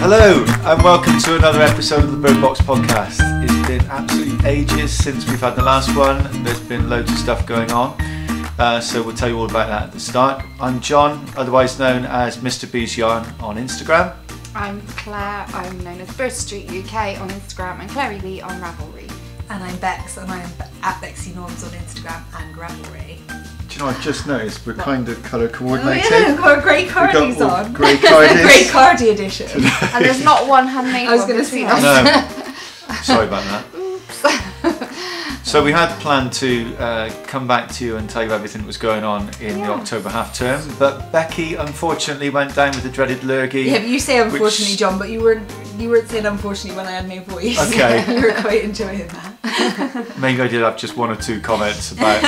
Hello and welcome to another episode of the Birdbox Podcast. It's been absolutely ages since we've had the last one. There's been loads of stuff going on, so we'll tell you all about that at the start. I'm John, otherwise known as Mr. B's Yarn on Instagram. I'm Claire, I'm known as Bird Street UK on Instagram and Clary Lee on Ravelry. And I'm Bex and I'm at Pixie Yarns on Instagram and Ravelry. Do you know, I've just noticed we're kind of colour coordinated. Oh yeah, we've got grey cardies on. Grey cardies. Grey cardi edition. And there's not one handmade I was one going to between say us. No, sorry about that. So we had planned to come back to you and tell you everything that was going on in the October half term, but Becky unfortunately went down with the dreaded lurgy. Yeah, but you say unfortunately, John, but you weren't saying unfortunately when I had my voice. Okay. You were quite enjoying that. Maybe I did have just one or two comments about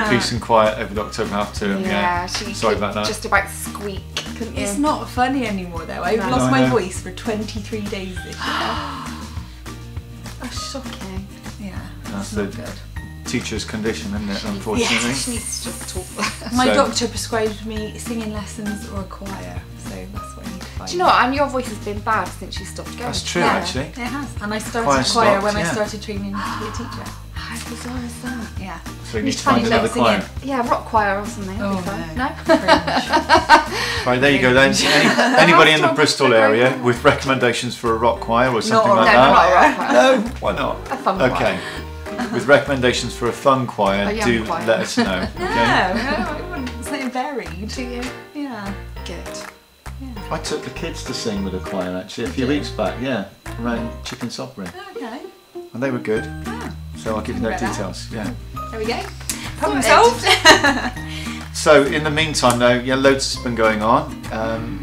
peace and quiet over the October half term. Yeah, she sorry about that. Just about squeak, couldn't you? It's not funny anymore though. I've lost my voice for 23 days this year. That's shocking. Yeah. That's not the good. teacher's condition, isn't it, unfortunately? Yeah, she needs to just talk. My doctor prescribed me singing lessons or a choir, so that's what I need to find. Do you know what? And your voice has been bad since you stopped going. That's true, Yeah, actually. It has. And I started Choir choir stopped, when I yeah. started training to be a teacher. How bizarre is that? Yeah. So you need to find another choir. Yeah, rock choir or something. That'd be fun. No? Right, there you go then. Anybody in the Bristol area with recommendations for a rock choir or something like not that? a rock choir. No, why not? A fun choir. Okay. With recommendations for a fun choir, A young do choir. let us know. No, Okay? I wouldn't. It's something varied. Do you? Yeah. Good. I took the kids to sing with a choir actually a few weeks back, yeah, around Chicken Sobring. Okay. And they were good. Ah, So I'll give you no Read that. details. Yeah. there we go. Problem Sorted. solved. So in the meantime though, yeah, loads has been going on.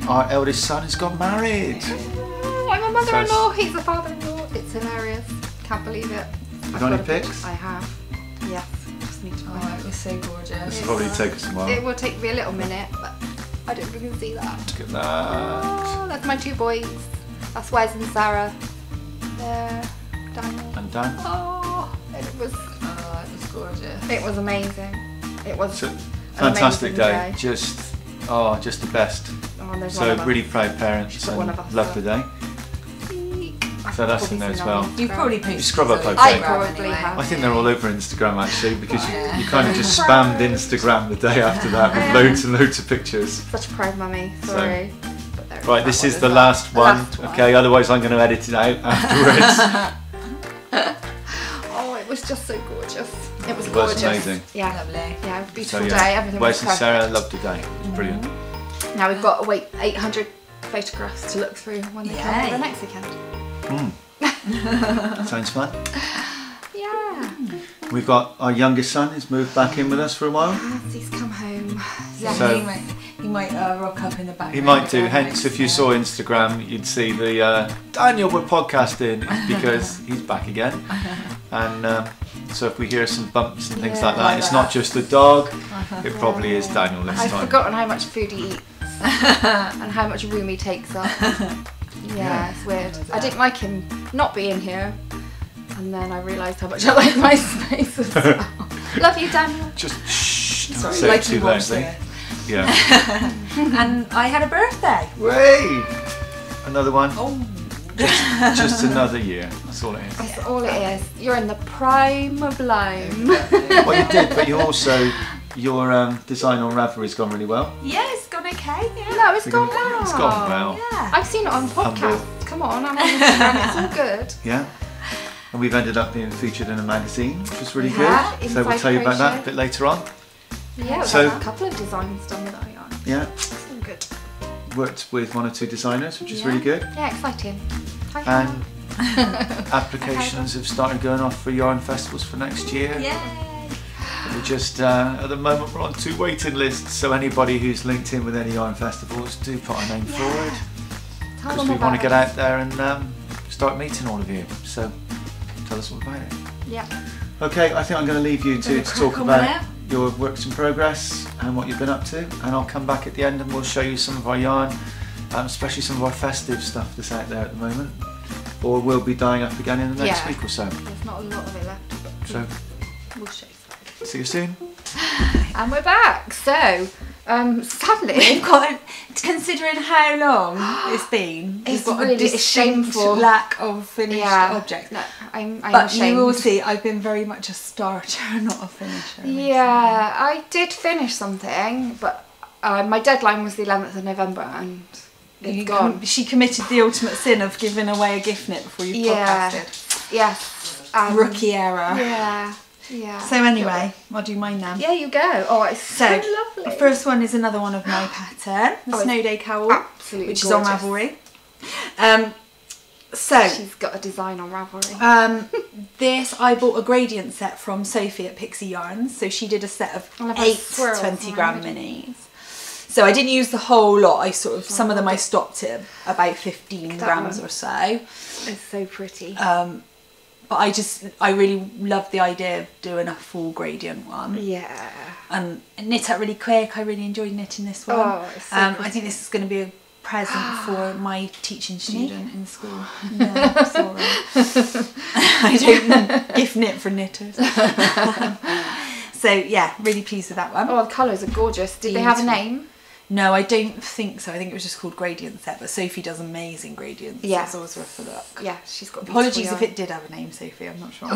Our eldest son has got married. Oh, I'm a mother-in-law, he's a father-in-law. It's hilarious. Can't believe it. You got any pics? I have. Yes. Just need to find Oh, it was so gorgeous. This will probably take us a while. It will take me a little minute, but I don't think you can see that. Look at that. Oh, that's my two boys. That's Wes and Sarah. There, Daniel. And Dan. Oh, it was gorgeous. It was amazing. It was So, an fantastic amazing day. Just the best. Oh, and there's one of So us. really proud parents She's got and one of us, love the day. So that's in there as well. You've probably posted. You scrub up those okay. I probably have. I think they're all over Instagram actually because Yeah. you kind of just spammed Instagram the day after that with loads and loads of pictures. Such a proud mummy. Sorry. But there- Right, that this one is the that. last The one. last one. Okay, otherwise I'm going to edit it out afterwards. Oh, it was just so gorgeous. It was It was gorgeous. amazing. Yeah. Lovely. Yeah, So beautiful yeah, day. Everything Wes was and perfect. Sarah loved the day. It was brilliant. Now we've got to wait 800 photographs to look through when they come Yay. over the next weekend. Sounds fun. Yeah. We've got our youngest son who's moved back in with us for a while. Yes, he's come home. Yeah, So- he might rock up in the background. He might do, again hence next if you year. saw Instagram you'd see the Daniel we're podcasting because he's back again. And so if we hear some bumps and things Yeah, like that, like it's that. not just the dog, it probably is Daniel this I've time. forgotten how much food he eats and how much room he takes up. Yeah, it's weird. I didn't like him not being here, and then I realised how much I like my space as well. Love you, Daniel. Just shh, don't Sorry, say like it too you watched loudly. it. Yeah. And I had a birthday. Wait! Another one. Oh. Just another year. That's all it is. That's all it is. You're in the prime of life. Well, you did, but you also your design on Ravelry's gone really well. Yeah, it's gone okay. Yeah. No, it's gone well. It's gone well. Yeah. I've seen it on podcasts. Come on, I'm on Instagram. It's all good. Yeah. And we've ended up being featured in a magazine, which is really We good. have, So we'll Inside tell you about that a Tracie. bit later on. Yeah, we've So- had a couple of designs done with our yarn. Yeah. It's all good. Worked with one or two designers, which is Yeah. really good. Yeah, exciting. And applications have started going off for yarn festivals for next year. Yay. We're just at the moment we're on 2 waiting lists, so anybody who's linked in with any yarn festivals, do put our name forward Tell because them we want to about get us. out there and start meeting all of you. So tell us all about it. Yeah. Okay, I think I'm going to leave you to Gonna talk crack on with about your works in progress and what you've been up to, and I'll come back at the end and we'll show you some of our yarn, especially some of our festive stuff that's out there at the moment, or will be dying up again in the next Yeah. week or so. There's not a lot of it left, but So we'll show you. see you soon. And we're back. So Sadly, We've got, considering how long it's been, it's got really a distinct shameful lack of finished objects. No, I'm but ashamed. you will see, I've been very much a starter, not a finisher. Yeah, I did finish something, but my deadline was the 11th of November, and it's gone. She committed the ultimate sin of giving away a gift knit before you podcasted. Yes. Rookie error. Yeah. Yeah. So anyway, I'll do mine now. Yeah, you go. Oh, it's so lovely. The first one is another one of my pattern, the Snow Day Cowl, absolutely which gorgeous. is on Ravelry. So she's got a design on Ravelry. This I bought a gradient set from Sophie at Pixie Yarns. So she did a set of 8 20-gram minis. So I didn't use the whole lot. I sort of some of them I stopped at about 15 grams or so. It's so pretty. But I really love the idea of doing a full gradient one. Yeah. And knit up really quick. I really enjoyed knitting this one. Oh, it's so I think this is going to be a present for my teaching student in school. No, sorry. I don't gift knit for knitters. So yeah, really pleased with that one. Oh, the colours are gorgeous. Did they have a name? No, I don't think so. I think it was just called Gradient Set, but Sophie does amazing gradients. Yeah. It's always worth a look. Yeah, she's got Apologies if it did have a name, Sophie, I'm not sure.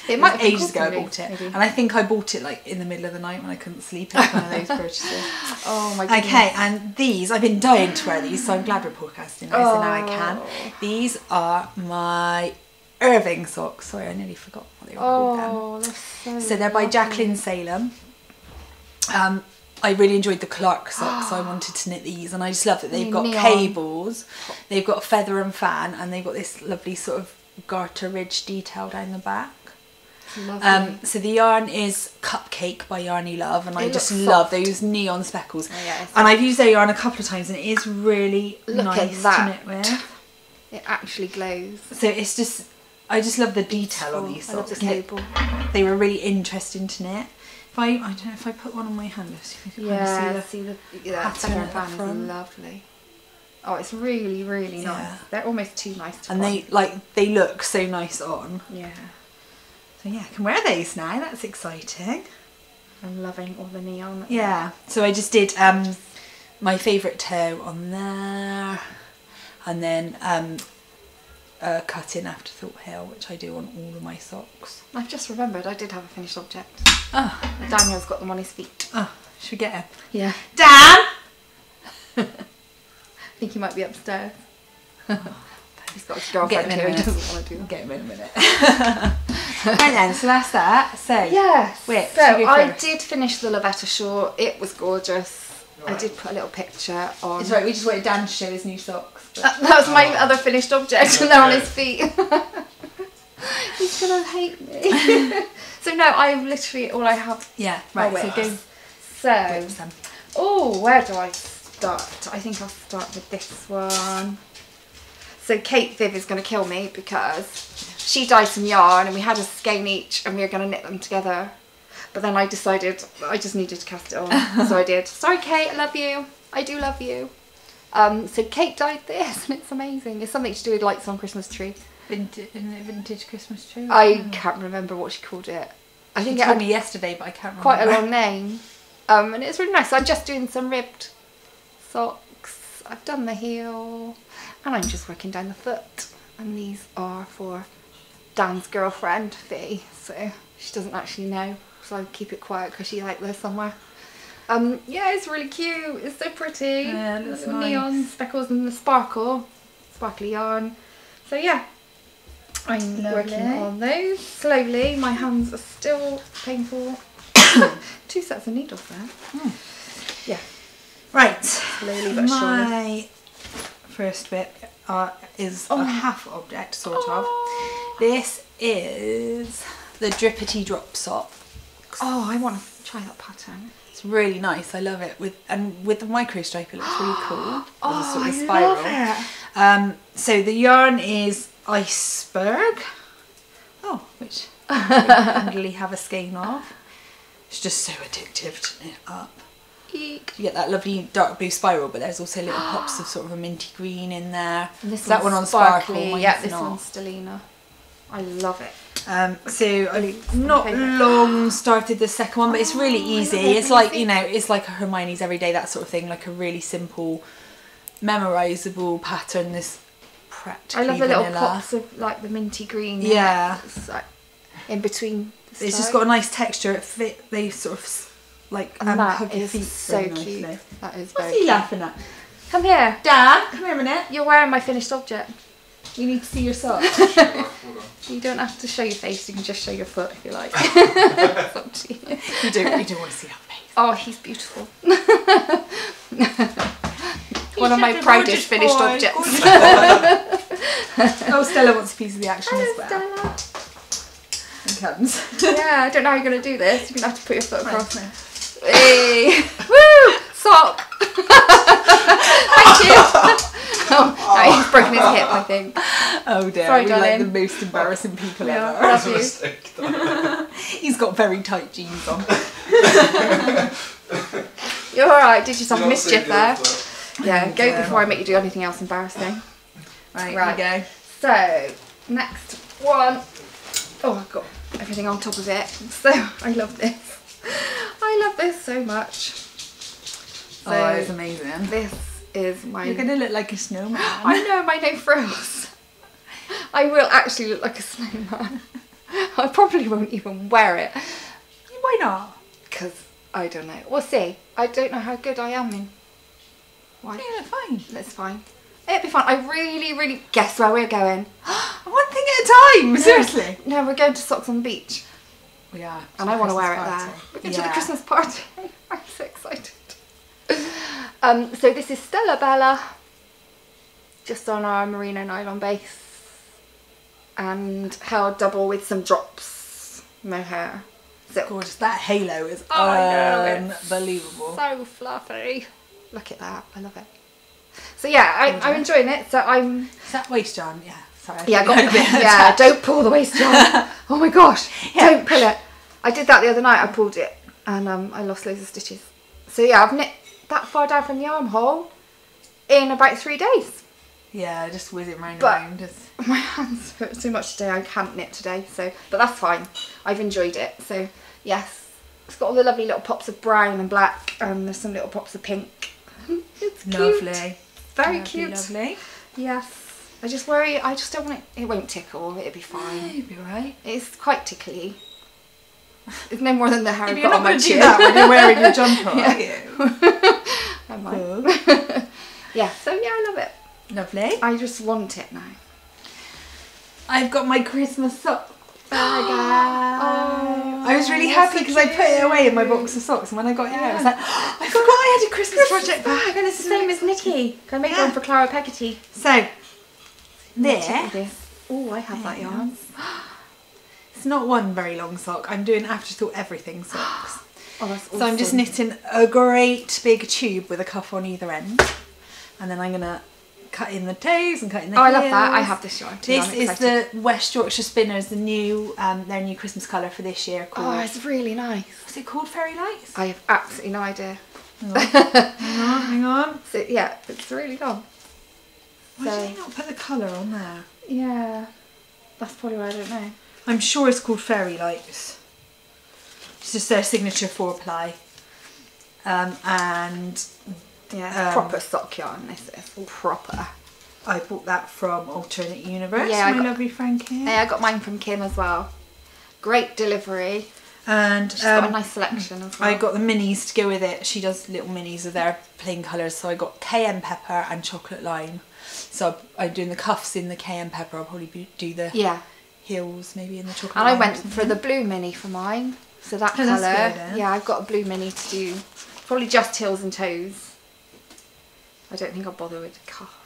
It might have ages ago I bought it. Maybe. And I think I bought it like in the middle of the night when I couldn't sleep. It was one of those purchases. Oh my goodness. Okay, and these, I've been dying to wear these, so I'm glad we're podcasting now, so now I can. These are my Irving Socks. Sorry, I nearly forgot what they were called then. So they're by Jaclyn Salem. I really enjoyed the Clark socks, so I wanted to knit these, and I just love that they've got cables, they've got a feather and fan, and they've got this lovely sort of garter ridge detail down the back. Lovely. So the yarn is Cupcake by Yarny Love, and I just love those neon speckles. Oh, yeah, and I've used their yarn a couple of times, and it is really nice to knit with. It actually glows. So it's just, I just love the detail on these socks. I love the cable. They were really interesting to knit. I don't know if I put one on my hand, let's see if you can kind of see the pattern at the front is lovely. Oh, it's really, really nice. They're almost too nice to and they look so nice on. Yeah. So yeah, I can wear these now. That's exciting. I'm loving all the neon. Yeah. So I just did my favourite toe on there, and then cut in Afterthought Hill, which I do on all of my socks. I've just remembered I did have a finished object. Oh. Daniel's got them on his feet. Oh, should we get him? Yeah. Dan! I think he might be upstairs. He's got a girlfriend here, he doesn't want to do that. Get him in a minute. Right then, so that's that. So, yes. Wait, so I did finish the Lavetta shawl. It was gorgeous. I did put a little picture on. It's right, we just wanted Dan to show his new socks. That was my other finished object, and they're on his feet. He's gonna hate me. So no, I literally all I have. Yeah, right. So oh, where do I start? I think I'll start with this one. So Kate Viv is going to kill me because she dyed some yarn and we had a skein each and we were going to knit them together. But then I decided I just needed to cast it on, so I did. Sorry Kate, I love you. I do love you. So Kate dyed this and it's amazing. It's something to do with lights on Christmas tree. Vintage Christmas tree? I can't remember what she called it. I think it told me yesterday, but I can't remember. Quite a long name. And it's really nice. So I'm just doing some ribbed socks. I've done the heel and I'm just working down the foot. And these are for Dan's girlfriend, Vikki. So she doesn't actually know. So I keep it quiet because she's out there somewhere. Yeah, it's really cute. It's so pretty. Yeah, it looks nice. Neon speckles and the sparkly yarn. So yeah, I'm working on those slowly. My hands are still painful. 2 sets of needles there. Yeah. Right. Slowly but surely. My first bit is a half object, sort of. This is the Drippity Drop Sock. Oh, I want to try that pattern. It's really nice. I love it. With the micro stripe, it looks really cool. Oh, sort of I spiral. love it. So the yarn is Iceberg. Oh, which I handily have a skein of. It's just so addictive to knit up. Eek. You get that lovely dark blue spiral, but there's also little pops of sort of a minty green in there. And this that one on sparkle. Yeah, this one's Stellina. I love it. So I've not long started the second one, but it's really easy. It's like, you know, it's like a Hermione's Everyday, that sort of thing, like a really simple, memorisable pattern. This practically I love the vanilla. little pops of like the minty green. Yeah. It's like in between. It's just got a nice texture. It fit. They sort of like hug your feet so nicely. cute. That is. What's he laughing at? Come here, Dad. Come here a minute. You're wearing my finished object. You need to see your socks. You don't have to show your face. You can just show your foot if you like. It's up to you. You don't want to see our face. Oh, he's beautiful. One of my proudest finished objects. Oh, Stella wants a piece of the action Hello, as well. Stella. It comes. Yeah, I don't know how you're going to do this. You're going to have to put your foot across. Right. Hey. Woo! Sock! Thank you! Oh, no, he's broken his hip, I think. Oh dear, Sorry, we're like darling. the most embarrassing people Yeah, ever. love you. He's got very tight jeans on. You're alright, did yourself mischief there. Yeah, go before I make you do anything else embarrassing. Right, Right. here we go. So, next one. Oh, I've got everything on top of it. So, I love this. I love this so much. So, Oh, it's amazing. this is my... You're going to look like a snowman. I know, my no frills. I will actually look like a snowman. I probably won't even wear it. Why not? Because, I don't know. We'll see. I don't know how good I am in... Why? Yeah, look fine. That's fine. It'll be fun. I really... Guess where we're going? One thing at a time, seriously. No, we're going to Socks on the Beach. We are. And I want to wear it there. We're going to the Christmas party. I'm so excited. So this is Stella Bella, just on our merino nylon base, and held double with some drops mohair. So Gorgeous. That halo is unbelievable. so fluffy. Look at that. I love it. So yeah, I'm enjoying it. So I'm. Is that waist John? Yeah. Sorry. Yeah, yeah. Don't pull the waist on. Oh my gosh! Yeah. Don't pull it. I did that the other night. I pulled it, and I lost loads of stitches. So yeah, I've knit that far down from the armhole in about 3 days. Yeah, just whiz it round and But round. Just... my hands hurt so much today. I can't knit today. So, but that's fine. I've enjoyed it. So yes, it's got all the lovely little pops of brown and black, and there's some little pops of pink. It's cute. Lovely. Very Lovely, cute. Lovely. Yes. I just worry. I just don't want it. It won't tickle. It'll be Yeah, fine. you'll be alright. It's quite tickly. It's no more than the hair I've You're got not on my going to chin. do that when you're wearing your jumper, Yeah. are you? I might. Yeah. So yeah, I love it. Lovely. I just want it now. I've got my Christmas sock bag. Oh, I was really happy because I put it away in my box of socks, and when I got here, I was like, oh, I forgot I had a Christmas project bag, and It's the same as Nikki. I made Yeah. one for Clara Peggotty. So, there. Oh, I have that yarn. It's not one very long sock. I'm doing Afterthought Everything socks. Oh, that's awesome. So I'm just knitting a great big tube with a cuff on either end, and then I'm gonna cut in the toes and cut in the Oh, I heels. love that. I have this yarn. This I'm is excited. the West Yorkshire Spinners, the new their new Christmas colour for this year called. Oh, it's really nice. What's it called? Fairy Lights. I have absolutely no idea. Hang on. So yeah, it's really long. Why did I not put the colour on there? Yeah, that's probably why I don't know. I'm sure it's called Fairy Lights. It's just their signature 4-ply. And Yeah, proper sock yarn. This is proper. I bought that from Alternate Universe. Yeah, my lovely friend Kim. Yeah, I got mine from Kim as well. Great delivery. And She's got a nice selection as well. I got the minis to go with it. She does little minis of their plain colours. So I got cayenne pepper and chocolate lime. So I'm doing the cuffs in the cayenne pepper. I'll probably do the heels maybe in the chocolate And lime. I went for the blue mini for mine. So that Oh, colour. that's good, eh? Yeah, I've got a blue mini to do. Probably just heels and toes. I don't think I'll bother with the cuff.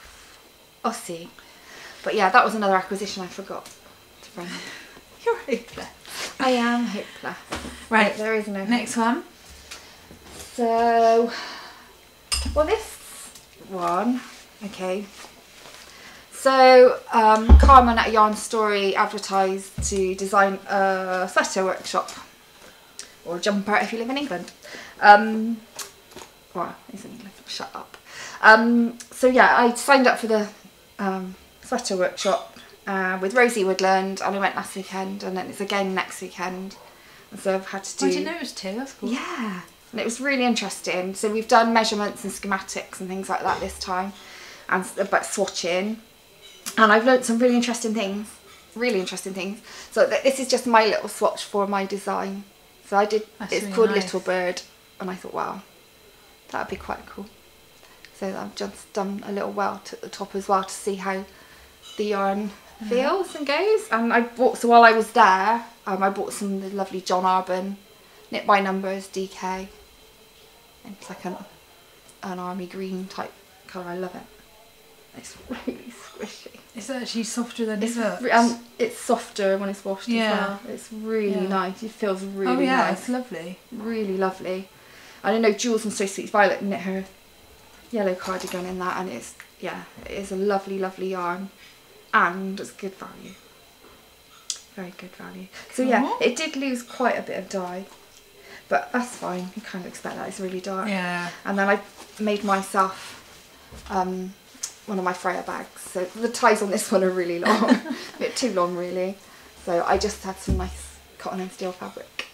I'll see. But yeah, that was another acquisition I forgot to bring. You're hopeless. I am hopeless. Right, there is no hope. next one. So, well, this one, okay. So, Carmen at Yarn Story advertised to design a sweater workshop, or a jumper if you live in England. Well, he's in England, shut up. So yeah, I signed up for the sweater workshop with Rosie Woodland, and I went last weekend, and then it's again next weekend. And so I've had to do... I didn't know it was 2, that's cool. Yeah, and it was really interesting. So we've done measurements and schematics and things like that this time, and about swatching. And I've learnt some really interesting things. So this is just my little swatch for my design. So I did, it's really called nice. Little Bird, and I thought, wow, that would be quite cool. So I've just done a little welt at the top as well to see how the yarn feels and goes. And I bought, so while I was there, I bought some of the lovely John Arbon Knit by Numbers DK. It's like an army green type colour. I love it. It's really squishy. It's actually softer than it looks. It's softer when it's washed as well. It's really nice. It feels really nice. It's lovely. Really lovely. I know Jules from So Sweet Violet knit her yellow cardigan in that, and it is a lovely, lovely yarn, and it's good value. Very good value. So yeah, it did lose quite a bit of dye, but that's fine. You kind of expect that. It's really dark. Yeah. And then I made myself one of my Freya bags. So the ties on this one are really long, a bit too long really. So I just had some nice cotton and steel fabric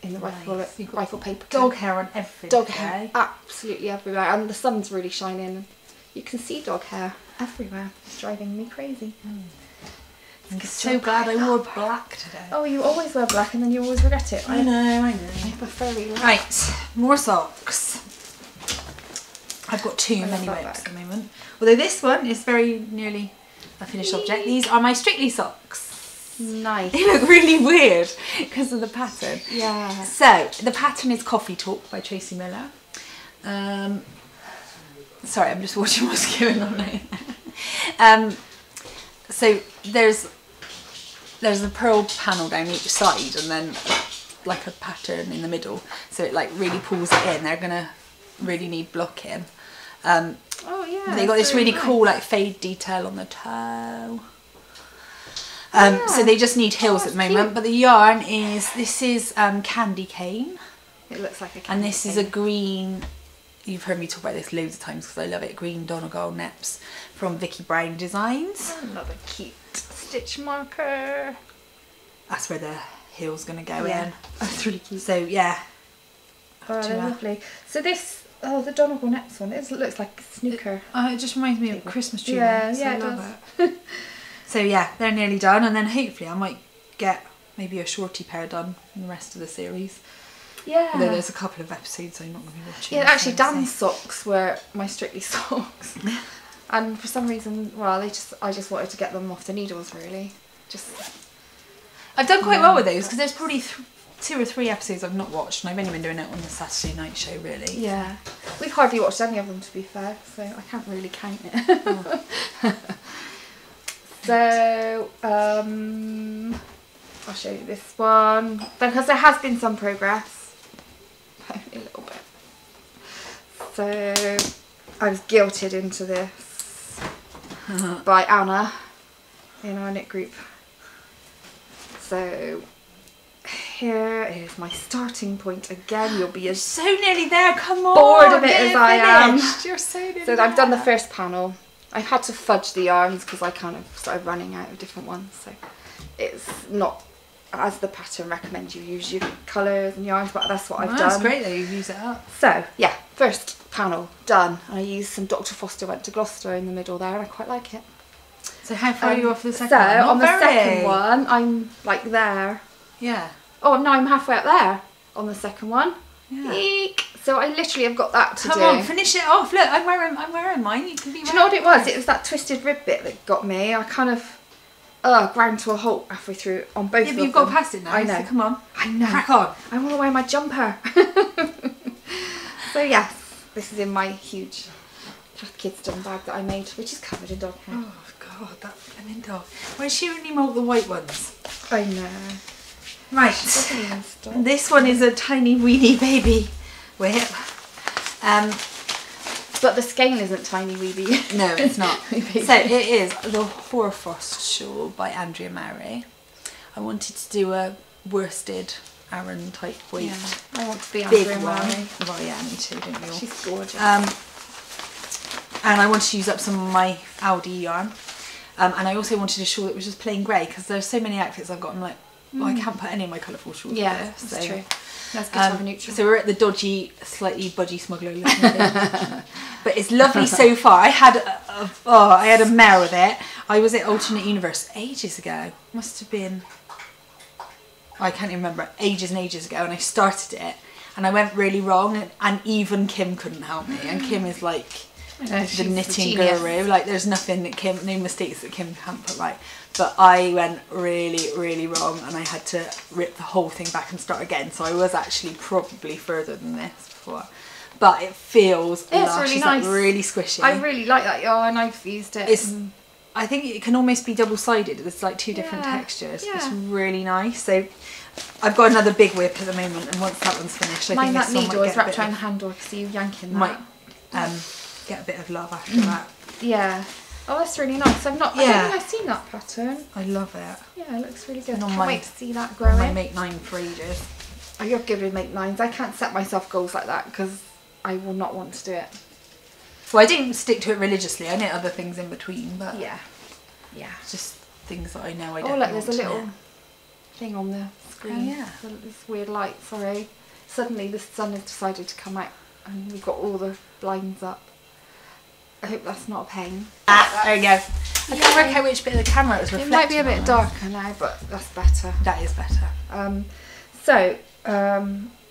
in the rifle paper. Dog hair on everything. Dog hair absolutely everywhere, and the sun's really shining. You can see dog hair everywhere. It's driving me crazy. I'm so glad I wore black today. Oh, you always wear black and then you always regret it. I know. I have a furry look. Right, more socks. I've got 2 mini whips at the moment. Although this one is very nearly a finished object. These are my Strictly socks. Nice. They look really weird because of the pattern. Yeah. So, the pattern is Coffee Talk by Tracie Miller. Sorry, I'm just watching what's going on now. So, there's a pearl panel down each side and then like a pattern in the middle. So it like really pulls it in. They're going to really need blocking. Oh yeah. They got this really cool like fade detail on the toe. So they just need heels at the moment. Cute. But the yarn is, this is Candy Cane. It looks like a candy And this is a green, you've heard me talk about this loads of times because I love it, green Donegal Neps from Vikki Brown Designs. Another cute stitch marker. That's where the heel's going to go in. That's really cute. So yeah. Oh, they're lovely. So this, the Donegal Neps one, it looks like snooker. It just reminds me of Christmas tree. Yeah, so yeah, it does. So yeah, they're nearly done, and then hopefully I might get maybe a shorty pair done in the rest of the series. Yeah. Although there's a couple of episodes I'm not going to be watching. Yeah, actually Dan's socks were my Strictly socks. And for some reason, well, I just wanted to get them off the needles really. I've done quite well with those because there's probably 2 or 3 episodes I've not watched, and I've only been doing it on the Saturday night show really. Yeah. We've hardly watched any of them to be fair, so I can't really count it. Oh. So, I'll show you this one, because there has been some progress, only a little bit. So, I was guilted into this by Anna in our knit group. So, here is my starting point again. You'll be as so nearly there, come on! Bored of it as I am. You're so nearly So I've done the first panel. I've had to fudge the yarns because I kind of started running out of different ones, so it's not as the pattern recommends you use your colours and yarns, but that's what I've done. That's great that you use it up. So yeah, first panel done. I used some Dr. Foster Went to Gloucester in the middle there, and I quite like it. So how far are you off the second one? So on the second one, I'm like there. Yeah. Oh no, I'm halfway up there on the second one. Yeah. Eek. So I literally have got that to do. Come on, finish it off. Look, I'm wearing mine. You can be. Do you know what it was? It was that twisted rib bit that got me. I kind of ground to a halt halfway through on both of them. You've got past it now. I know. So come on. I know. Crack on. I want to wear my jumper. So yes, this is in my huge Kidston bag that I made, which is covered in dog hair. Oh God, that lemon dog. Why does she only moult the white ones? I know. Right. This one is a tiny weeny baby whip. But the skein isn't tiny weeby. No, it's not. So it is the Hoarfrost shawl by Andrea Mary. I wanted to do a worsted Aran type weight. Yeah, I want to be big Andrea Mary. Well, yeah, me too, don't we all? She's gorgeous. And I want to use up some of my Aldi yarn. And I also wanted a shawl that was just plain grey, because there's so many outfits I've got, I'm like, well, I can't put any of my colourful shawls Yeah, there, that's so. true. That's good to have a neutral. So we're at the dodgy, slightly budgie smuggler looking thing. But it's lovely so far. I had a mare with it. I was at Alternate Universe ages ago. Must have been, I can't even remember, ages and ages ago, and I started it and I went really wrong, and even Kim couldn't help me. And Kim is like the knitting guru. Like there's nothing that Kim, no mistakes that Kim can't put right. But I went really, really wrong, and I had to rip the whole thing back and start again. So I was actually probably further than this before. But it feels lush. Really it's nice. Like really squishy. I really like that yarn. I've used it. I think it can almost be double-sided. There's like two different textures. Yeah. It's really nice. So I've got another big whip at the moment, and once that one's finished, I think that this one needle might is get wrapped around the handle. I can see you yanking that. Might get a bit of love after that. Yeah. Oh, that's really nice. I don't think I've seen that pattern. I love it. Yeah, it looks really good. And on Can't my- wait to see that growing. I make 9 for ages. Oh, you're good with make 9s. I can't set myself goals like that because I will not want to do it. Well, I didn't stick to it religiously. I knit other things in between, but Yeah. just things that I know I Oh, don't look, there's a want to little knit. thing on the screen. Oh, yeah. This weird light, sorry. Suddenly the sun has decided to come out and we've got all the blinds up. I hope that's not a pain. There you go. I can't work out which bit of the camera it was reflecting. It might be a bit on. darker now, but that's better. That is better.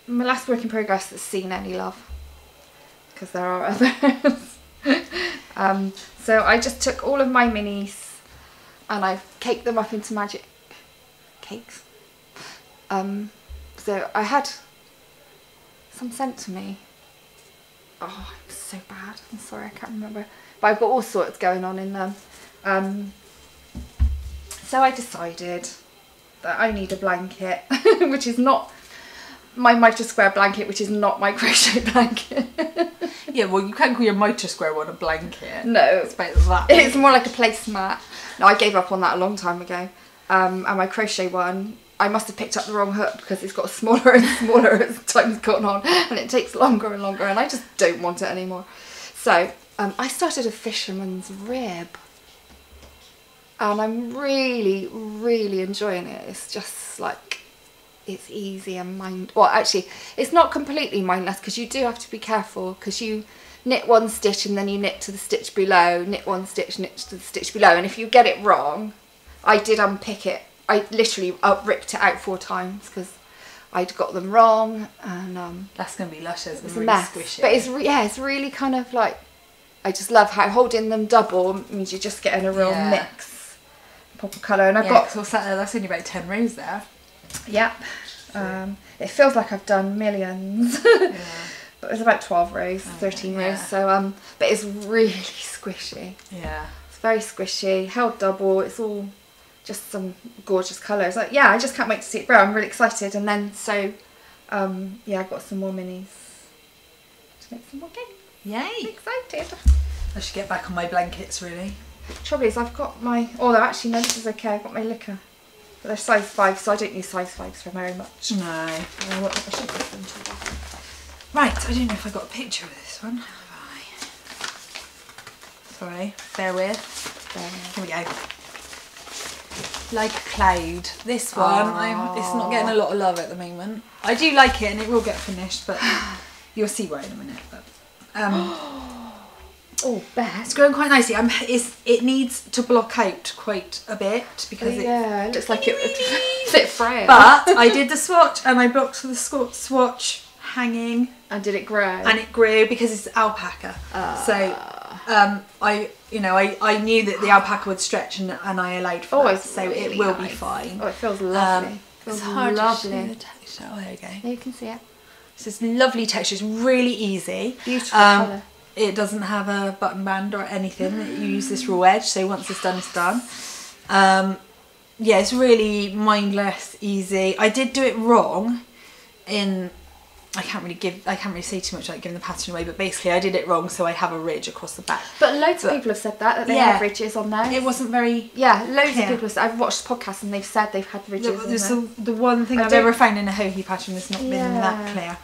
My last work in progress that's seen any love, because there are others. So I just took all of my minis and I've caked them up into magic cakes. So I had some sent to me. Oh, it's so bad. I'm sorry, I can't remember. But I've got all sorts going on in them. So I decided that I need a blanket, which is not my mitre square blanket, which is not my crochet blanket. Yeah, well, you can't call your mitre square one a blanket. No. It's about that. It's more like a placemat. No, I gave up on that a long time ago. And my crochet one, I must have picked up the wrong hook because it's got smaller and smaller as time's gone on, and it takes longer and longer, and I just don't want it anymore. So I started a fisherman's rib, and I'm really, really enjoying it. It's just like, it's easy and well, actually, it's not completely mindless because you do have to be careful because you knit one stitch and then you knit to the stitch below, knit one stitch, knit to the stitch below, and if you get it wrong, I did unpick it. I literally ripped it out 4 times because I'd got them wrong, and that's going to be luscious and it's really a mess. squishy. But it's really kind of like, I just love how holding them double means you're just getting a real mix, pop of colour. And I've got, so that's only about 10 rows there. Yep. It feels like I've done millions. But it's about 12 rows, 13 rows. So but it's really squishy. Yeah. It's very squishy, held double. It's all just some gorgeous colours. Like, yeah, I just can't wait to see it grow. I'm really excited. And then yeah, I've got some more minis to make some more cake. Yay! I'm excited. I should get back on my blankets, really. Trouble is, I've got my, although actually no, this is okay. I've got my liquor, but they're size 5, so I don't use size 5s for very much. No. I should put them to that. Right, I don't know if I got a picture of this one. Have I? Sorry, bear with. Here we go. Like a Cloud. This one, it's not getting a lot of love at the moment. I do like it and it will get finished, but you'll see why in a minute. But oh, Beth. It's growing quite nicely. It needs to block out quite a bit because it looks like it would fit frail. But I did the swatch and I blocked the swatch hanging. And did it grow? And it grew because it's alpaca. So I knew that the alpaca would stretch and I allowed for that, so really it will be fine. Oh, it feels lovely. It's hard lovely. To show the texture. Oh, there you go. There you can see it. So it's lovely texture. It's really easy. Beautiful colour. It doesn't have a button band or anything. You use this raw edge, so once it's done, it's done. Yeah, it's really mindless, easy. I did do it wrong in... I can't really say too much like giving the pattern away, but basically I did it wrong, so I have a ridge across the back. But loads of people have said that they have ridges on there. It wasn't very loads of people. I've watched podcasts and they've said they've had ridges. This is the one thing I've ever found in a Hohi pattern that's not been that clear.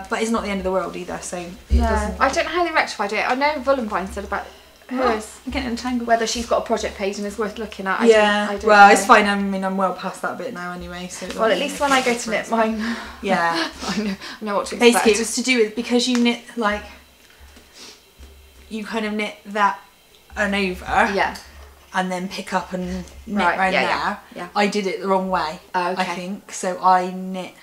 But it's not the end of the world either, so it doesn't. I don't know how they rectified it. I know Vullenvine said about hers. I'm getting entangled. Whether she's got a project page and it's worth looking at. I don't well, know. it's fine. I mean, I'm well past that bit now anyway. So well, at least when I go to knit mine, yeah, I know what to expect. Basically, it was to do with because you knit like you kind of knit that and over, and then pick up and knit around there. Yeah. I did it the wrong way. Oh, okay. I think so. I knit.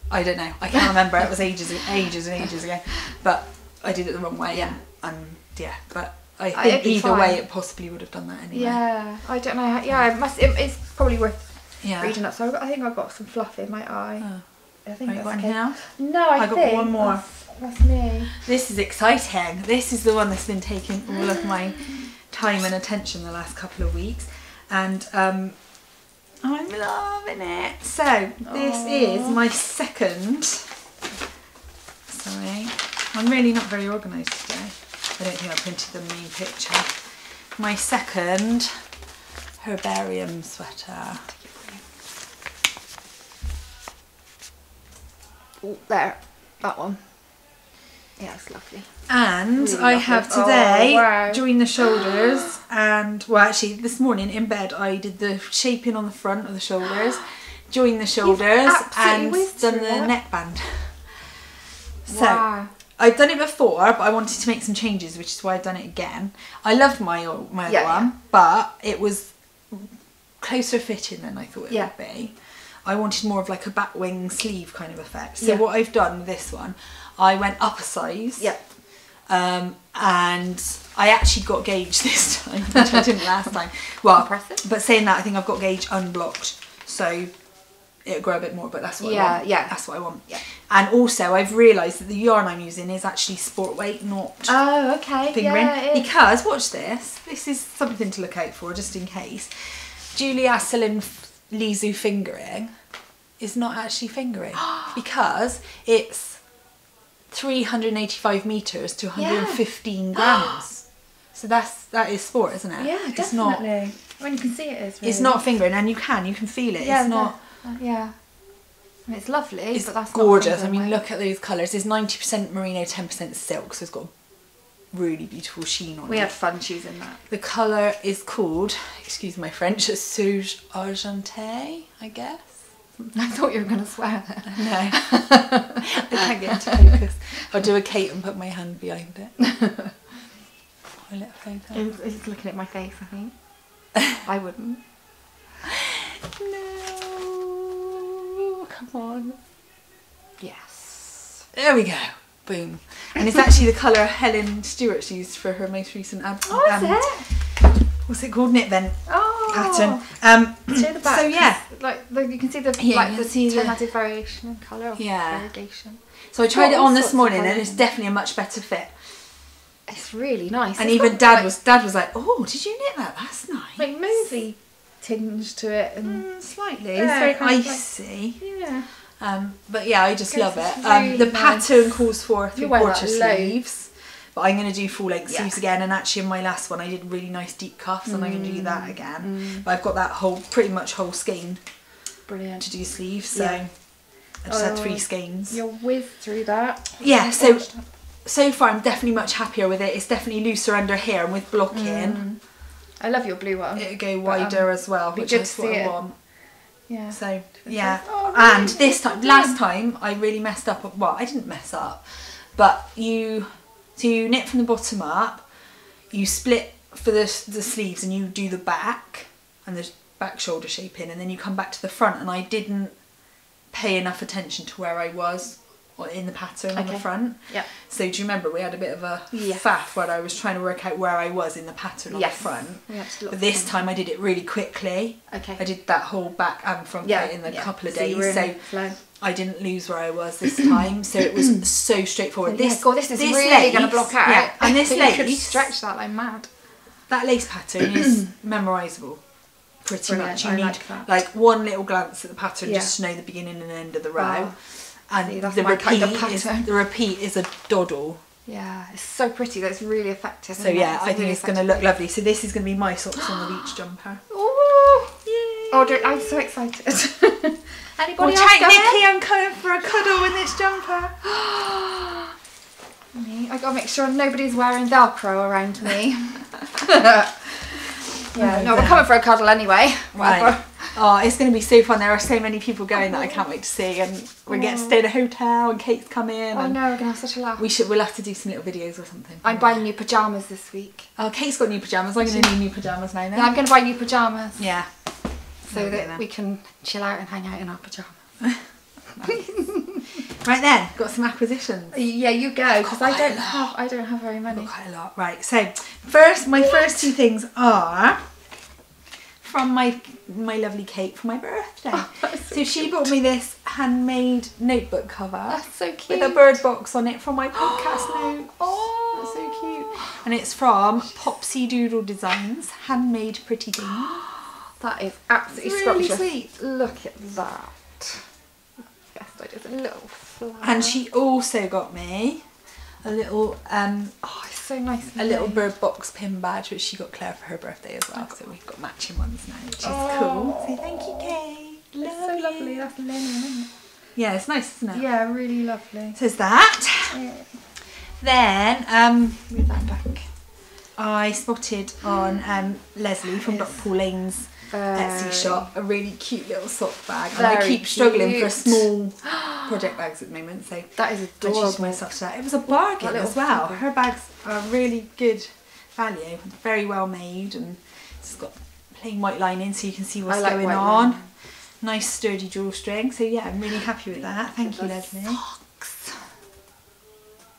I don't know. I can't remember. It was ages and ages ago, but I did it the wrong way. But I think either way, it possibly would have done that anyway. Yeah, I don't know. It's probably worth reading up. So I think I've got some fluff in my eye. Oh. I think Have you that's got anything else? No, I got think one more. That's me. This is exciting. This is the one that's been taking all of my time and attention the last couple of weeks, and I'm loving it. So this is my second. Sorry, I'm really not very organised today. I don't think I printed the main picture. My second Herbarium sweater. Oh, there, that one. Yeah, it's lovely. And really I have lovely. today joined the shoulders, and well, actually this morning in bed I did the shaping on the front of the shoulders, joined the shoulders, and done the neckband. So I've done it before, but I wanted to make some changes, which is why I've done it again. I loved my other one, but it was closer fitting than I thought it would be. I wanted more of like a back wing sleeve kind of effect. So what I've done with this one, I went up a size. And I actually got gauge this time, which I didn't last time. Well, impressive. But saying that, I think I've got gauge unblocked, so it'll grow a bit more. But that's what I want. That's what I want. And also, I've realised that the yarn I'm using is actually sport weight, not fingering. Because watch this. This is something to look out for, just in case. Asselin Leizu fingering is not actually fingering because it's 385 meters to 115 grams. So that is sport, isn't it? Yeah, it's definitely. Not, when you can see it is. Really. It's not fingering, and you can feel it. Yeah, it's not. Yeah. I mean, it's lovely. It's but that's gorgeous. Not I mean, look at those colours. It's 90% merino, 10% silk, so it's got a really beautiful sheen on it. We had fun choosing that. The colour is called, excuse my French, Sauge Argentie, I guess. I thought you were going to swear there. No, I can't get into focus. I'll do a Kate and put my hand behind it. It's looking at my face, I think. I wouldn't. No, come on. Yes. There we go. Boom. And it's actually the colour Helen Stewart's used for her most recent what's it called? Knit Vent pattern. Show the back. So yeah, you can see the tonality variation in colour of variegation. So I tried it on this morning, and it's definitely a much better fit. It's really nice. And even Dad was like, "Oh, did you knit that? That's nice." Like movie tinge to it, and slightly. It's very icy. Yeah. But yeah, I just love it. Really the pattern calls for 3/4 sleeves, but I'm going to do full length sleeves again. And actually, in my last one, I did really nice deep cuffs, and I'm going to do that again. But I've got that pretty much whole skein. Brilliant. To do sleeves, so I just had 3 skeins. You'll whiz through that. Yeah. So far, I'm definitely much happier with it. It's definitely looser under here, and with blocking. I love your blue one. It'll go wider as well, which is what I want. Yeah. So yeah, and this time, last time I really messed up. Well, I didn't mess up, but you knit from the bottom up, you split for the sleeves, and you do the back and the back shoulder shaping, and then you come back to the front. And I didn't pay enough attention to where I was in the pattern on the front. Yeah. So do you remember we had a bit of a faff where I was trying to work out where I was in the pattern on the front. But this time I did it really quickly. Okay. I did that whole back and front bit in a couple of days. So I didn't lose where I was this time. So it was so straightforward. This is really going to block out. Yeah. And this lace, you could stretch that like mad. That lace pattern is memorisable. Pretty much. You need like one little glance at the pattern just to know the beginning and end of the row. And the repeat is a doddle. Yeah, it's so pretty. That's really effective. So yeah, I think it's going to look lovely. So this is going to be my socks on the beach jumper. Oh, yay! Oh, I'm so excited. Anybody else? Nikki, I'm coming for a cuddle in this jumper. I gotta make sure nobody's wearing Velcro around me. Yeah, no, we're coming for a cuddle anyway. Right. Oh, it's going to be so fun. There are so many people going that I can't wait to see, and we're getting to stay in a hotel, and Kate's coming. I know, we're going to have such a laugh. We'll have to do some little videos or something. I'm buying new pyjamas this week. Oh, Kate's got new pyjamas. I'm going to need new pyjamas now then. Yeah, I'm going to buy new pyjamas. Yeah. So that we can chill out and hang out in our pyjamas. Right then, got some acquisitions. Yeah, you go, because I don't have very many. Got quite a lot. Right, so my first two things are from my lovely Kate for my birthday. So she bought me this handmade notebook cover. That's so cute. With a bird box on it for my podcast note. Oh, that's so cute. And it's from Popsy Doodle Designs, handmade pretty things. That is absolutely really scrumptious. sweet. Look at that. Yes, I did a little flower. And she also got me a little it's so nice. a little bird box pin badge, which she got Claire for her birthday as well. So we've got matching ones now, which is cool. So thank you, Kate. It's so lovely. That's linen, isn't it? Yeah, it's nice, isn't it? Yeah, really lovely. So there's that. Yeah. Then move that back. I spotted on Leslie from Dr. Paul Lane's Etsy shop a really cute little sock bag, and I keep struggling for small project bags at the moment, so that is adorable. Myself to that. It was a bargain as well. Her bags are really good value, very well made, and it's got plain white lining so you can see what's going on. Lining. Nice sturdy drawstring, so yeah, I'm really happy with that. Thank you, Leslie. Socks.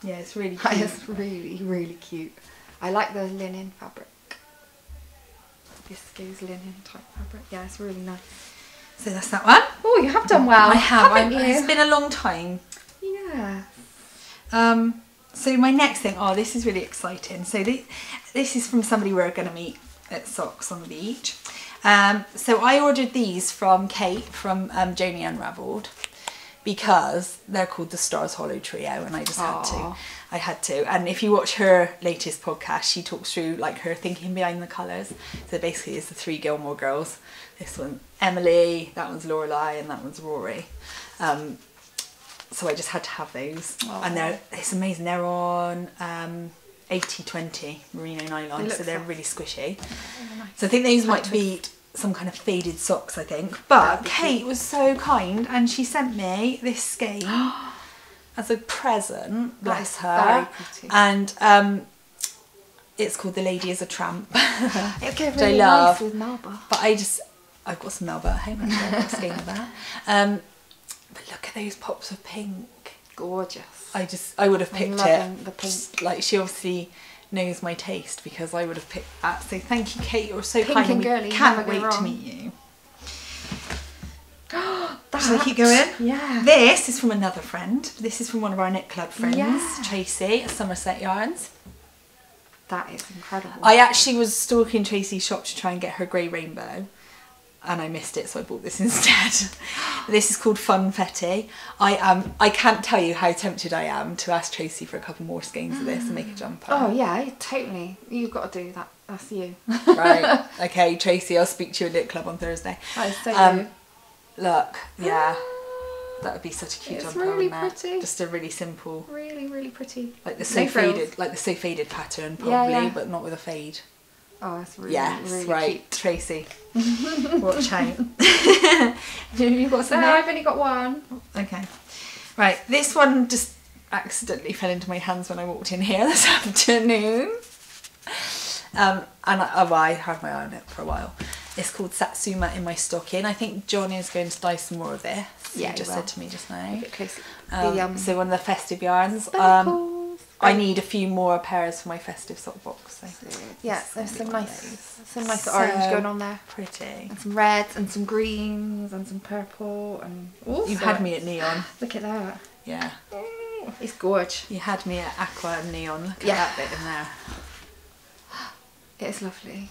Yeah, it's really cute. That is really, really cute. I like the linen fabric. Viscose linen type fabric. Yeah, it's really nice. So that's that one. Oh, you have done well. I have. Haven't you? It's been a long time. Yeah. So my next thing, this is really exciting. So this is from somebody we're going to meet at Socks on the beach. So I ordered these from Kate from Joni Unravelled, because they're called the Stars Hollow Trio, and I just had to. I had to. And if you watch her latest podcast, she talks through like her thinking behind the colours. So basically it's the three Gilmore girls. This one Emily, that one's Lorelai, and that one's Rory. So I just had to have those. And it's amazing. They're on 80/20 merino nylon, so they're really squishy. Nice. So I think these might be some kind of faded socks, I think. But Kate was so kind, and she sent me this skein as a present, bless her. Very pretty. And it's called The Lady is a Tramp. It goes really nice with Melba. But I've got some Melba at home, actually. I've got a skein of that. But look at those pops of pink. Gorgeous. I would have picked it. The pink. Like, she obviously knows my taste, because I would have picked that. So thank you, Kate. You're so pink kind. And girly. Can't wait to meet you. Shall I keep going? Yeah. This is from another friend. This is from one of our knit club friends, Tracie at Somerset Yarns. That is incredible. I actually was stalking Tracie's shop to try and get her grey rainbow, and I missed it, so I bought this instead. This is called Funfetti. I can't tell you how tempted I am to ask Tracie for a couple more skeins of this and make a jumper. Oh yeah, totally. You've got to do that. That's you. Right. Okay, Tracie, I'll speak to you at knit club on Thursday. That is so you. Look, yeah. That would be such a cute jumper. It's really pretty. Just a really simple. Really, really pretty. Like the so faded pattern, probably, but not with a fade. Oh, that's really, really cute. Tracie. Watch out. You got some? No, I've only got one. Okay. Right, this one just accidentally fell into my hands when I walked in here this afternoon. And I had my eye on it for a while. It's called Satsuma in my stocking. I think John is going to dye some more of this. Yeah, he just said to me just now. A bit closer. So one of the festive yarns. I need a few more pairs for my festive sock box. So yeah, there's some nice orange going on there. Pretty. And some reds and some greens and some purple and. You had me at neon. Look at that. Yeah. It's gorgeous. You had me at aqua and neon. Look at that bit in there. It's lovely.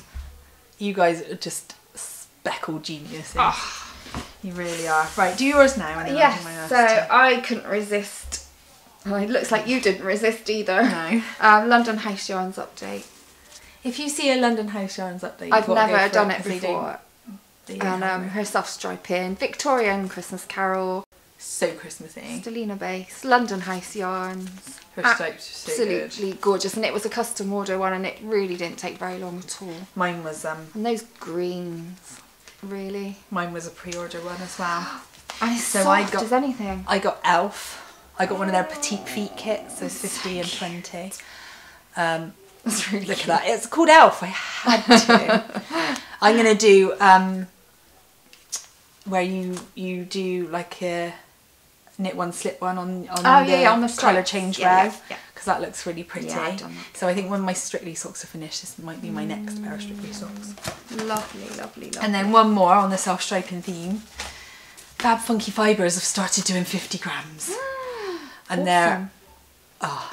You guys are just speckled geniuses. Oh. You really are. Right, do yours now. Yes, so I couldn't resist. Oh, it looks like you didn't resist either. No. London House Yarns update. If you see a London House Yarns update, I've never done it before. And her stuff's striping. Victorian Christmas Carol. So Christmassy. Stellina base, London House yarns. Her stripes are so good. Absolutely gorgeous, and it was a custom order one, and it really didn't take very long at all. Mine was And those greens, really. Mine was a pre-order one as well. And it's So soft as anything. I got Elf. I got one of their petite feet kits, so 50 and 20. That's really Look cute. at that. It's called Elf. I had to. I'm gonna do where you do like a knit one, slip one on the colour colour change yeah, rag, because that looks really pretty. Yeah, I've done that. So I think when my Strictly socks are finished, this might be my next pair of Strictly socks. Lovely, lovely, lovely. And then one more on the self-striping theme. Fab Funky Fibres have started doing 50 grams. And awesome.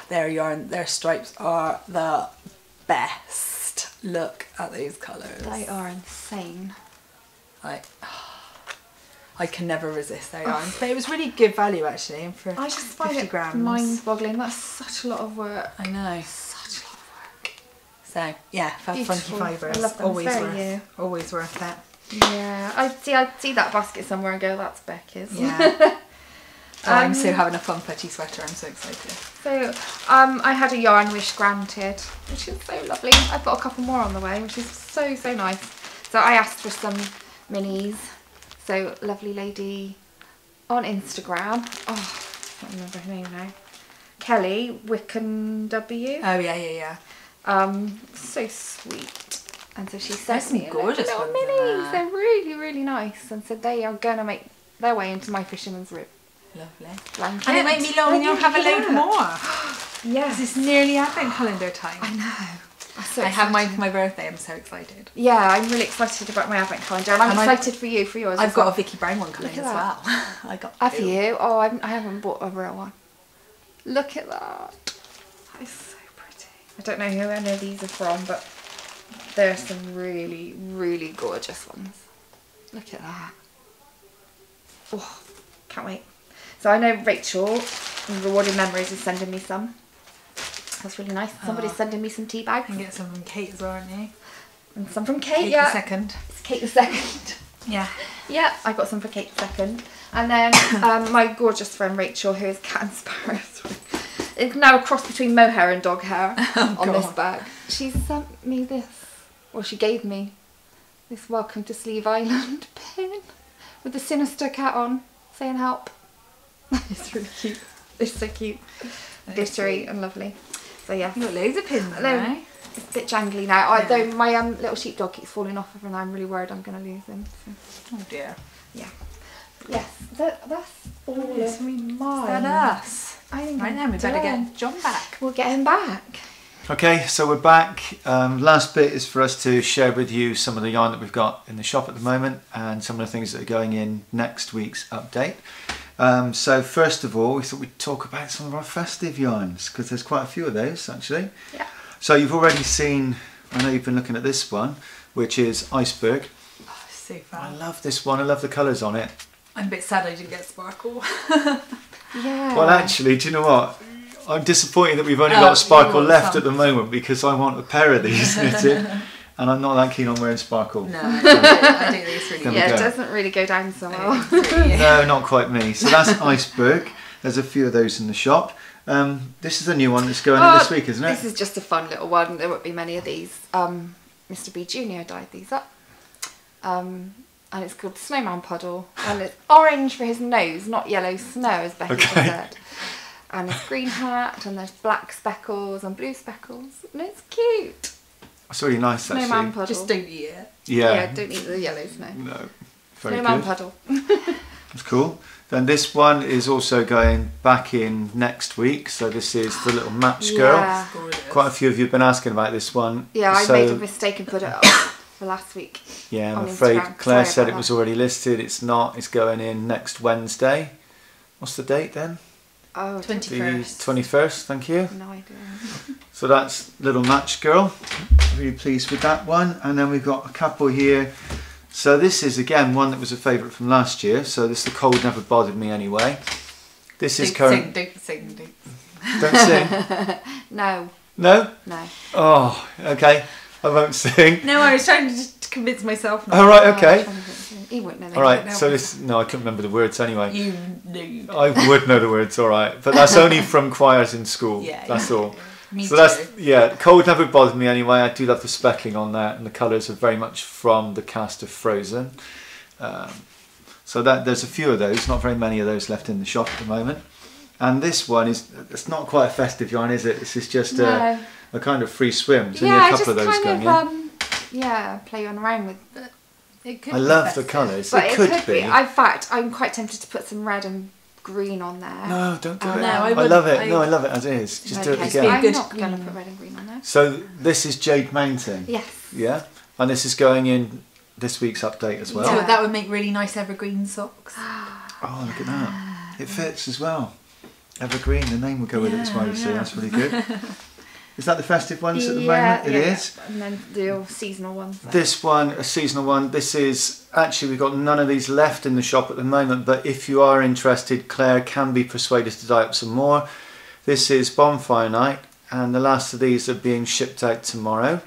their stripes are the best. Look at those colours. They are insane. I can never resist their yarns. But it was really good value actually for I just find 50 it grams. mind-boggling. That's such a lot of work. I know. Such a lot of work. So yeah, Fab Funky Beautiful. Fibres. I love them. Always worth it. Yeah, I'd see that basket somewhere and go, that's Becky's. Yeah. I'm so having a fun putty sweater. I'm so excited. So I had a yarn wish granted, which is so lovely. I've got a couple more on the way, which is so nice. So I asked for some minis. So lovely lady on Instagram. Oh, I can't remember her name now. Kelly Wiccan W. Oh yeah. So sweet. And so she There's sent some me gorgeous little ones in minis. there. They're really nice, and said they are going to make their way into my Fisherman's rib Lovely. blanket. And it might be long and you'll have a load more. Yes, It's nearly advent calendar time. I know. I'm so I have mine excited. for my birthday. I'm so excited. Yeah, I'm really excited about my advent calendar, and I'm excited for you for yours. I've as got well. a Vikki Brown one coming Look as at well. I got. Have two. you? Oh, I haven't bought a real one. Look at that. That is so pretty. I don't know who any of these are from, but there's some really gorgeous ones. Look at that. Oh, can't wait. So I know Rachel from Rewarding Memories is sending me some. That's really nice. Somebody's sending me some tea bags. You can get some from Kate as well, aren't you? And some from Kate, Kate yeah. the second. It's Kate the second. Yeah. Yeah, I got some for Kate the second. And then my gorgeous friend Rachel, who is Cat and Sparrow. It's now a cross between mohair and dog hair on this bag. She sent me this, well, she gave me this Welcome to Sleeve Island pin with the sinister cat on, saying help. It's really cute. It's so cute. Glittery and lovely. So yeah. You've got loads of pins now. It's a bit jangly now. Yeah. Though my little sheepdog keeps falling off and I'm really worried I'm going to lose him. So. Oh dear. Yeah. Yes, that's all of mine. Than us. I think Right then, we better get John back. We'll get him back. Okay, so we're back. Last bit is for us to share with you some of the yarn that we've got in the shop at the moment and some of the things that are going in next week's update. So first of all, we thought we'd talk about some of our festive yarns because there's quite a few of those actually. Yeah. So you've already seen, I know you've been looking at this one, which is Iceberg. Oh, so I fun. love this one, I love the colours on it. I'm a bit sad I didn't get sparkle. Yeah. Well actually, do you know what? I'm disappointed that we've only Oh, got sparkle you want left some. at the moment because I want a pair of these knitted and I'm not that keen on wearing sparkle. No, I do these really There we Yeah, go. it doesn't really go down so well. No, not quite me. So that's Iceberg. There's a few of those in the shop. This is a new one that's going in this week, isn't it? This is just a fun little one. There won't be many of these. Mr. B Jr. dyed these up. And it's called Snowman Puddle. And it's orange for his nose, not yellow snow, as Becky just said. And it's green hat, and there's black speckles and blue speckles. And it's cute. It's really nice actually. Snowman Puddle. Just don't eat it. Yeah. Don't eat the yellow snow. No. Very Snowman good. Puddle. That's cool. Then this one is also going back in next week. So this is the little match girl. Yeah. Gorgeous. Quite a few of you have been asking about this one. Yeah, I So, made a mistake and put it up for last week. Yeah, I'm on afraid Instagram. Claire Sorry said about it was that. already listed. It's not. It's going in next Wednesday. What's the date then? Oh, 20. The 21st. 21st, thank you. No idea. So that's Little Match Girl. Really pleased with that one. And then we've got a couple here. So this is again one that was a favourite from last year. So this, the cold never bothered me anyway. This is current. Don't sing. Don't sing. No. No? No. Oh, okay. I won't sing. No, I was trying to just convince myself. All right, okay. He wouldn't know. All right. So this. No, I couldn't remember the words anyway. You nude. I would know the words, all right, but that's only from choirs in school. Yeah, that's yeah. all. Me So too. cold never bothered me anyway. I do love the speckling on that, and the colours are very much from the cast of Frozen. So that there's a few of those, not very many of those left in the shop at the moment. And this one it's not quite a festive yarn, is it? This is just a kind of free swim. There's only a couple of those going in. Play on around with. But it could I be love festive. the colours. But It could be. In fact, I'm quite tempted to put some red and green on there. No, don't do it. no, I wouldn't. love it. No, I love it as is. Just do it Okay, again. I'm Good. not going to put red and green on there. So this is Jade Mountain. Yes. Yeah, and this is going in this week's update as well. So Yeah. that would make really nice evergreen socks. Oh, look at that. It fits as well. Evergreen, the name will go with it as well, you see. Yeah. That's really good. Is that the festive ones at the moment? It is. And then the seasonal ones. This one, a seasonal one. This is, actually we've got none of these left in the shop at the moment, but if you are interested, Claire can be persuaded to dye up some more. This is Bonfire Night, and the last of these are being shipped out tomorrow.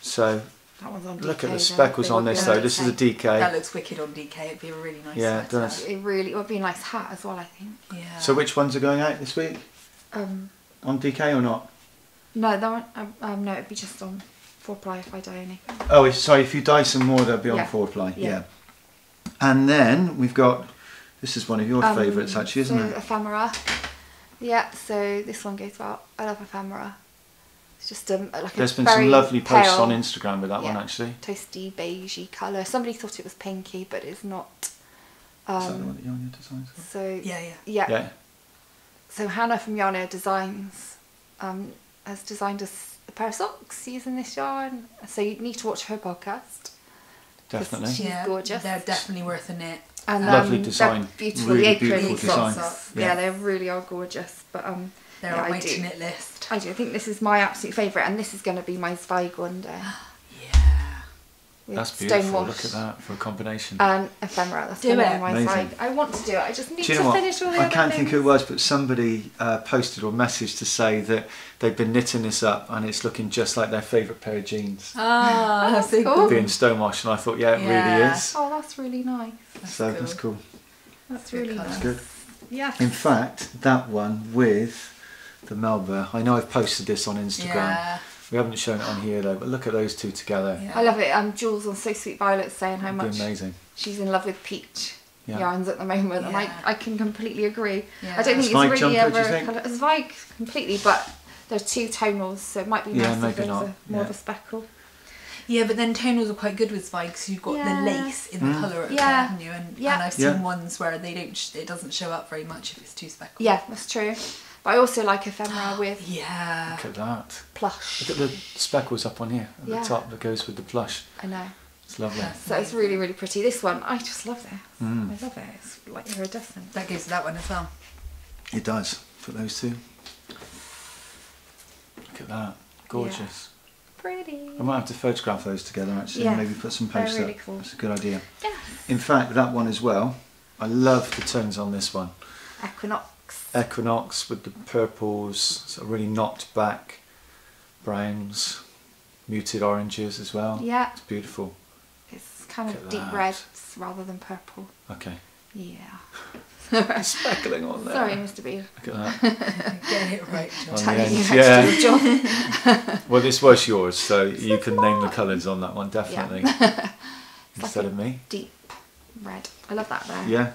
So That one's on look at DK the speckles then. on this though. This is a DK. That looks wicked on DK. It'd be a really nice Yeah, it sweater. does. It would be a nice hat as well, I think. Yeah. So which ones are going out this week? On DK or not? No, that one. No, it'd be just on 4-ply if I dye any. Oh, sorry, if you dye some more, they'll be on Yeah. 4-ply. Yeah. Yeah. And then we've got, this is one of your favourites actually, isn't it? Ephemera. Yeah, so this one goes well. I love ephemera. It's just like There's a been very some lovely posts pale, on Instagram with that one actually. toasty beigey colour. Somebody thought it was pinky, but it's not. Is that the one that Yarny designs? So Yeah. Yeah. So Hannah from Yarny Designs has designed us a pair of socks using this yarn. So you need to watch her podcast. Definitely. She's gorgeous. They're definitely worth a knit. And Lovely design. They're beautiful. Really the apron beautiful design. socks. Yeah. Yeah, they really are gorgeous. But They're yeah, on my I do. to knit list. I do. I think this is my absolute favourite, and this is going to be my Zweig one day. Yeah. With That's beautiful. stonewash Look at that for a combination. and ephemera. That's Do going to it. be my Amazing. Zweig. I want to do it. I just need Do you to know what? finish all the I other can't think things. who it was, but somebody posted or messaged to say that they've been knitting this up and it's looking just like their favourite pair of jeans. Ah, that's so cool. cool. Being stonewashed, and I thought, yeah, it really Yeah. is. Oh, that's really nice. So that's cool. That's Good really colour. nice. That's good. Yeah. In fact, that one with the Melba, I know I've posted this on Instagram. Yeah. We haven't shown it on here though, but look at those two together. Yeah. I love it. Jules on So Sweet Violet saying how It'd much be amazing. she's in love with peach Yeah. yarns at the moment, and Yeah. I can completely agree. Yeah. I don't think Zweig it's really jumper, do you ever think? colour. Zweig completely, but there's two tonals, so it might be Yeah, nice maybe if there's not. more of Yeah. a speckle. Yeah, but then tonals are quite good with Zweig because you've got Yeah. the lace in the colour of it, Yeah. haven't you? And Yeah. I've seen Yeah. ones where they don't. It doesn't show up very much if it's too speckled. Yeah, that's true. But I also like ephemera with Yeah. Look at that. plush. Look at the speckles up on here at Yeah. the top that goes with the plush. I know. It's lovely. So it's really, really pretty. This one, I just love this. Mm. I love it. It's like iridescent. That goes to that one as well. It does. For those two. Look at that. Gorgeous. Pretty. I might have to photograph those together actually, Yeah, and maybe put some they're posts really up. cool. That's a good idea. Yeah. In fact, that one as well, I love the tones on this one. Equinox. Equinox with the purples, sort of really knocked back browns, muted oranges as well. Yeah. It's beautiful. It's kind Look of at deep that. reds rather than purple. Okay. Yeah. Speckling on there. Sorry, Mr. B. Look at that. Get it right, John. On the Telling you end. how Yeah. to do a job. Well, this was yours, so you can name the colours on that one, definitely. Instead of me. Deep red. I love that there. Yeah.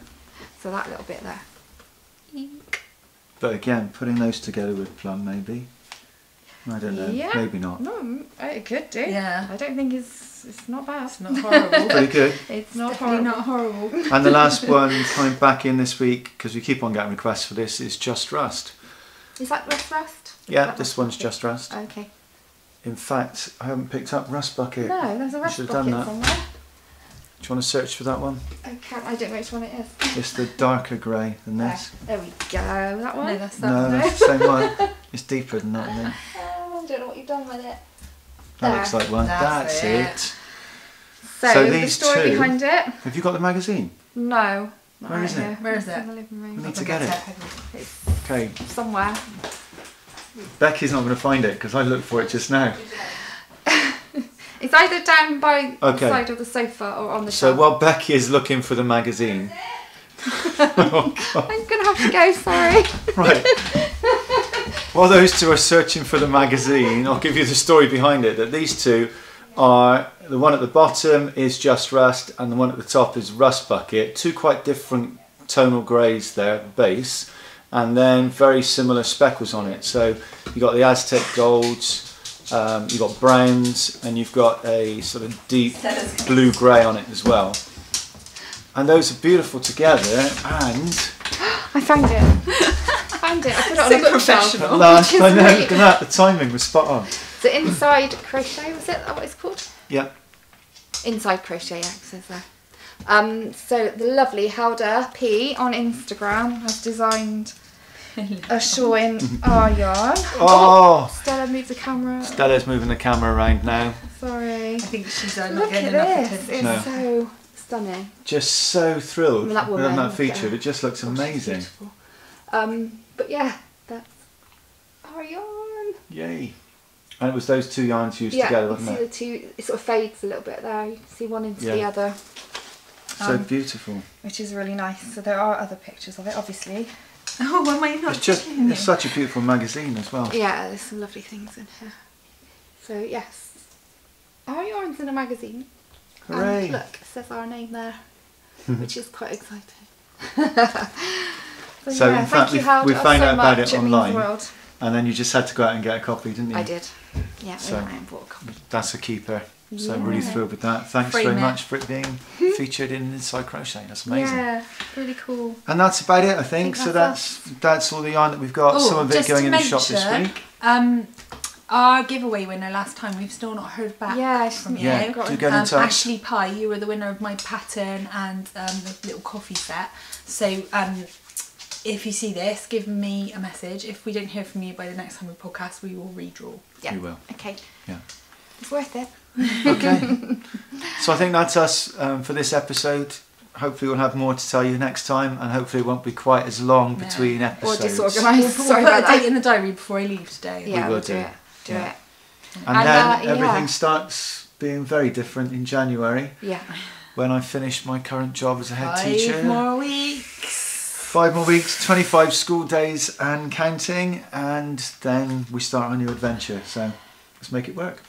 So that little bit there. Ink. But again, putting those together with plum, maybe. I don't know. Yeah. Maybe not. No, it could do. Yeah. I don't think it's not bad. It's not horrible. Pretty good. It's not Definitely horrible. not horrible. And the last one coming back in this week, because we keep on getting requests for this, is Just Rust. Is that Rust Rust? Yeah, That this Rust one's Bucket? Just Rust. Okay. In fact, I haven't picked up Rust Bucket. No, there's a I Rust should have Bucket done that. somewhere. Do you want to search for that one? I don't know which one it is. It's the darker grey than this. There we go. That one. No, that's that. No, that's the same one. It's deeper than that. Isn't it? I don't know what you've done with it. That looks like one. That's That's it. it. So, the these story two- behind it? Have you got the magazine? No. not Where right is it? here. Where is It's it? in the living room. We need to get it. It's Okay, somewhere. Becky's not going to find it because I looked for it just now. It's either down by Okay. the side of the sofa or on the So shelf. while Becky is looking for the magazine, Oh, God. I'm gonna have to go. Sorry. Right. While those two are searching for the magazine, I'll give you the story behind it. That these two are, the one at the bottom is Just Rust, and the one at the top is Rust Bucket. Two quite different tonal greys there at the base, and then very similar speckles on it. So you've got the Aztec Golds, you've got browns, and you've got a sort of deep blue grey on it as well. And those are beautiful together, and I found it. I put it on a bookshelf. at last, I know, look at that, the timing was spot on. So Inside Crochet, was it that what it's called? Yeah. Inside Crochet, yeah, it says there. So the lovely Helder P on Instagram has designed a shawl in our yarn. Oh! Stella moved the camera. Stella's moving the camera around now. Sorry. I think she's not Look getting at enough this. attention. It's No. so stunning. Just so thrilled That with woman, that look at feature. her. It just looks amazing. Beautiful. But yeah, that's our yarn. Yay. And it was those two yarns used Yeah, together, you wasn't see it? the two, it sort of fades a little bit there. You see one into the Yeah. other. So beautiful. Which is really nice. So there are other pictures of it, obviously. Oh, am I not? It's such a beautiful magazine as well. Yeah, there's some lovely things in here. So yes, our yarn's in a magazine. Hooray. And look, it says our name there, which is quite exciting. So yeah, in fact, thank you, we Helder, found so out about much. it Means the online, world. and then you just had to go out and get a copy, didn't you? I did. Yeah, So- we went out and bought a copy. That's a keeper. So Yeah. really thrilled with that. Thanks Frame very it. much for it being featured in Inside Crochet. That's amazing. Yeah, really cool. And that's about it, I think. So that's all the yarn that we've got. Some of it just going to in the shop this mention, week. Our giveaway winner last time, we've still not heard back Yeah, from you. Yeah, do get in touch. Ashley Pye, you were the winner of my pattern and the little coffee set. So if you see this, give me a message. If we don't hear from you by the next time we podcast, we will redraw. Yeah. You will. Okay. Yeah. It's worth it. Okay. So I think that's us for this episode. Hopefully we'll have more to tell you next time, and hopefully it won't be quite as long between Or episodes. disorganised. We'll Sorry put about a date that. in the diary before I leave today. Yeah, will we'll do. do it. Do Yeah. it. And And, then yeah. everything starts being very different in January, Yeah. when I finish my current job as a head 5 teacher. more weeks. 5 more weeks, 25 school days and counting, and then we start our new adventure. So let's make it work.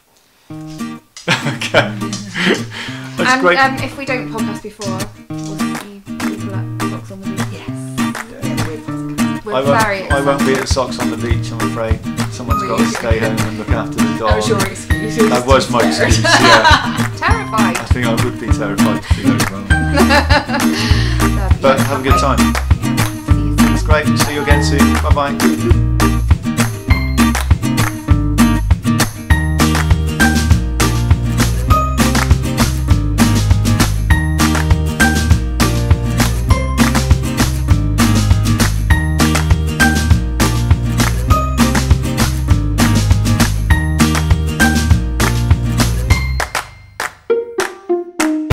Okay. That's And great. if we don't podcast before, we'll see people at Socks on the Beach. Yes. We're very I won't be excited. at Socks on the Beach, I'm afraid. Someone's got to stay home and look after the dog. That was your excuse. That was my excuse, yeah. Terrified. I think I would be terrified to be there as well. But have a good time. See you soon. That's great. See you again soon. Bye bye.